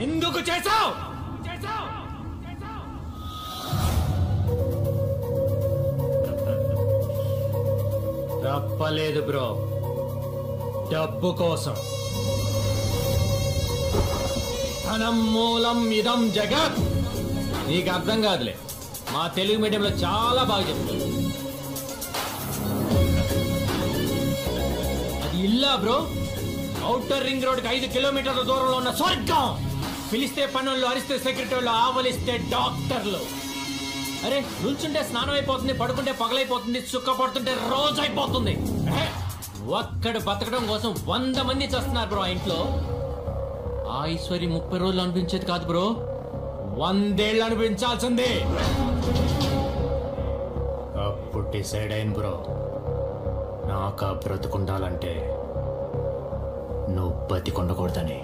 ఎందుకు చేసావు? తప్పలేదు బ్రో, డబ్బు కోసం. ధనం మూలం ఇదం జగత్. నీకు అర్థం కాదులే, మా తెలుగు మీడియంలో చాలా బాగా చెప్తుంది. అది ఇల్లా బ్రో, ఔటర్ రింగ్ రోడ్ 5 కిలోమీటర్ల దూరంలో ఉన్న స్వర్గం. పిలిస్తే పనుల్లో, అరిస్తే సెక్రటరీలు, ఆవలిస్తే డాక్టర్లు. అరే నుంచుంటే స్నానం అయిపోతుంది, పడుకుంటే పగలైపోతుంది, సుక్క పడుతుంటే రోజు అయిపోతుంది. ఒక్కడు బతకడం కోసం 100 మంది చేస్తున్నారు బ్రో. ఆ ఇంట్లో ఆ ఐశ్వర్య 30 రోజులు అనిపించేది కాదు బ్రో, 100 ఏళ్ళు అనిపించాల్సిందే. అప్పుడు డిసైడ్ అయిన బ్రో, నాకు బ్రతుకుండాలంటే నువ్వు బతికొండకూడదని.